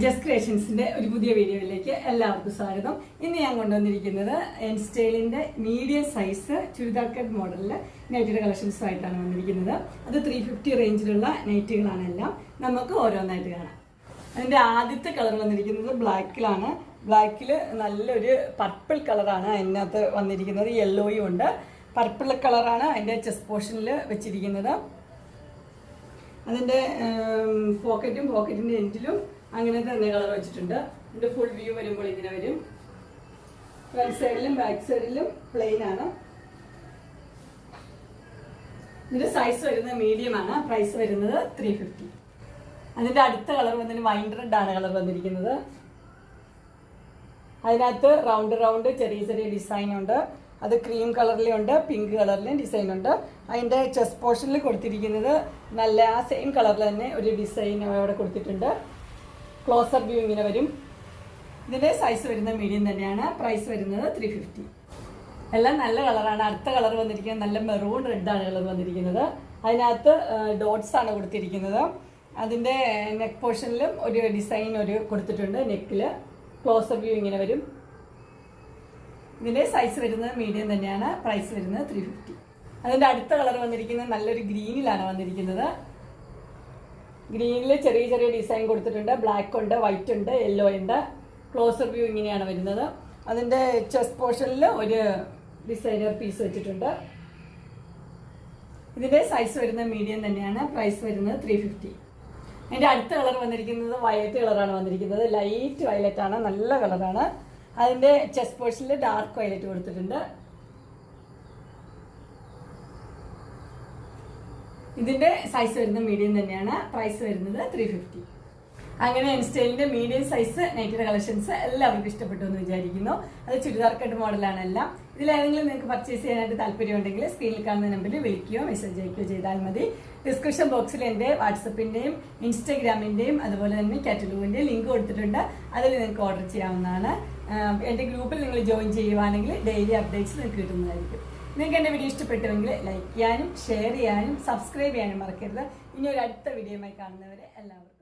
Just ക്രിയേഷൻസിന്റെ ഒരു പുതിയ വീഡിയോയിലേക്ക് എല്ലാവർക്കും സ്വാഗതം. ഇന്ന് ഞാൻ കൊണ്ടുവന്നിരിക്കുന്നത് എൻ സ്റ്റൈലിന്റെ മീഡിയം സൈസ് ചുരിദാർ കട്ട് മോഡലില് നൈറ്റിയുടെ കളക്ഷൻസുമായിട്ടാണ് വന്നിരിക്കുന്നത്. അത് 350 റേഞ്ചിലുള്ള നൈറ്റുകളാണ് എല്ലാം. നമുക്ക് ഓരോന്നായിട്ട് കാണാം. അതിന്റെ ആദ്യത്തെ കളർ വന്നിരിക്കുന്നത് ബ്ലാക്കിലാണ്. ബ്ലാക്കിൽ നല്ലൊരു പർപ്പിൾ കളറാണ് അതിനകത്ത് വന്നിരിക്കുന്നത്. യെല്ലോയും ഉണ്ട്. പർപ്പിൾ കളറാണ് അതിന്റെ ചെസ്റ്റ് പോർഷനിൽ വെച്ചിരിക്കുന്നത്. അതിന്റെ പോക്കറ്റിന്റെ എൻഡിലും അങ്ങനെ തന്നെ കളർ വെച്ചിട്ടുണ്ട്. ഇതിന്റെ ഫുൾ വ്യൂ വരുമ്പോൾ ഇങ്ങനെ വരും. ഫ്രണ്ട് സൈഡിലും ബാക്ക് സൈഡിലും പ്ലെയിൻ ആണ്. ഇതിന്റെ സൈസ് വരുന്നത് മീഡിയം ആണ്. പ്രൈസ് വരുന്നത് 350. അതിന്റെ അടുത്ത കളർ വന്നിട്ട് വൈൻ റെഡ് ആണ് കളർ വന്നിരിക്കുന്നത്. അതിനകത്ത് റൗണ്ട് ചെറിയ ചെറിയ ഡിസൈൻ ഉണ്ട്. അത് ക്രീം കളറിലും ഉണ്ട്, പിങ്ക് കളറിലും ഡിസൈൻ ഉണ്ട്. അതിന്റെ ചെസ്റ്റ് പോർഷനിൽ കൊടുത്തിരിക്കുന്നത് നല്ല ആ സെയിം കളറിൽ തന്നെ ഒരു ഡിസൈൻ അവിടെ കൊടുത്തിട്ടുണ്ട്. ക്ലോസർ വ്യൂ ഇങ്ങനെ വരും. ഇതിന്റെ സൈസ് വരുന്നത് മീഡിയം തന്നെയാണ്. പ്രൈസ് വരുന്നത് 350. എല്ലാം നല്ല കളറാണ്. അടുത്ത കളർ വന്നിരിക്കുന്നത് നല്ല മെറൂൺ റെഡ് ആണ് കളർ വന്നിരിക്കുന്നത്. അതിനകത്ത് ഡോട്ട്സ് ആണ് കൊടുത്തിരിക്കുന്നത്. അതിന്റെ നെക്ക് പോർഷനിലും ഒരു ഡിസൈൻ കൊടുത്തിട്ടുണ്ട്. നെക്കില് ക്ലോസർ വ്യൂ ഇങ്ങനെ വരും. ഇതിന്റെ സൈസ് വരുന്നത് മീഡിയം തന്നെയാണ്. പ്രൈസ് വരുന്നത് 350. അതിന്റെ അടുത്ത കളർ വന്നിരിക്കുന്നത് നല്ലൊരു ഗ്രീനിലാണ് വന്നിരിക്കുന്നത്. ഗ്രീനിൽ ചെറിയ ചെറിയ ഡിസൈൻ കൊടുത്തിട്ടുണ്ട്. ബ്ലാക്ക് ഉണ്ട്, വൈറ്റ് ഉണ്ട്, യെല്ലോ ഉണ്ട്. ക്ലോസർ വ്യൂ ഇങ്ങനെയാണ് വരുന്നത്. അതിന്റെ ചെസ്റ്റ് പോർഷനിൽ ഒരു ഡിസൈനർ പീസ് വെച്ചിട്ടുണ്ട്. ഇതിന്റെ സൈസ് വരുന്നത് മീഡിയം തന്നെയാണ്. പ്രൈസ് വരുന്നത് 350. അതിന്റെ അടുത്ത കളർ വന്നിരിക്കുന്നത് വയലറ്റ് കളറാണ് വന്നിരിക്കുന്നത്. ലൈറ്റ് വയലറ്റ് ആണ്, നല്ല കളറാണ്. അതിന്റെ ചെസ്റ്റ് പോർഷനിൽ ഡാർക്ക് വയലറ്റ് കൊടുത്തിട്ടുണ്ട്. ഇതിന്റെ സൈസ് വരുന്നത് മീഡിയം തന്നെയാണ്. പ്രൈസ് വരുന്നത് 350. അങ്ങനെ എൻ സ്റ്റൈലിന്റെ മീഡിയം സൈസ് നൈറ്റിയുടെ കളക്ഷൻസ് എല്ലാവർക്കും ഇഷ്ടപ്പെട്ടു എന്ന് വിചാരിക്കുന്നു. അത് ചുരിദാർ കട്ട് മോഡലാണ് എല്ലാം. ഇതിലേതെങ്കിലും നിങ്ങൾക്ക് പർച്ചേസ് ചെയ്യാനായിട്ട് താല്പര്യമുണ്ടെങ്കിൽ സ്ക്രീനിൽ കാണുന്ന നമ്പറിൽ വിളിക്കുകയോ മെസ്സേജ് അയക്കുകയോ ചെയ്താൽ മതി. ഡിസ്ക്രിപ്ഷൻ ബോക്സിൽ എൻ്റെ വാട്സപ്പിന്റെയും ഇൻസ്റ്റാഗ്രാമിന്റെയും അതുപോലെ തന്നെ കാറ്റലോഗിന്റെയും ലിങ്ക് കൊടുത്തിട്ടുണ്ട്. അതിൽ നിങ്ങൾക്ക് ഓർഡർ ചെയ്യാവുന്നതാണ്. എൻ്റെ ഗ്രൂപ്പിൽ നിങ്ങൾ ജോയിൻ ചെയ്യുവാണെങ്കിൽ ഡെയിലി അപ്ഡേറ്റ്സ് നിങ്ങൾക്ക് കിട്ടുന്നതായിരിക്കും. നിങ്ങൾക്ക് എൻ്റെ വീഡിയോ ഇഷ്ടപ്പെട്ടുവെങ്കിൽ ലൈക്ക് ചെയ്യാനും ഷെയർ ചെയ്യാനും സബ്സ്ക്രൈബ് ചെയ്യാനും മറക്കരുത്. ഇനി ഒരു അടുത്ത വീഡിയോയുമായി കാണുന്നവരെ എല്ലാവർക്കും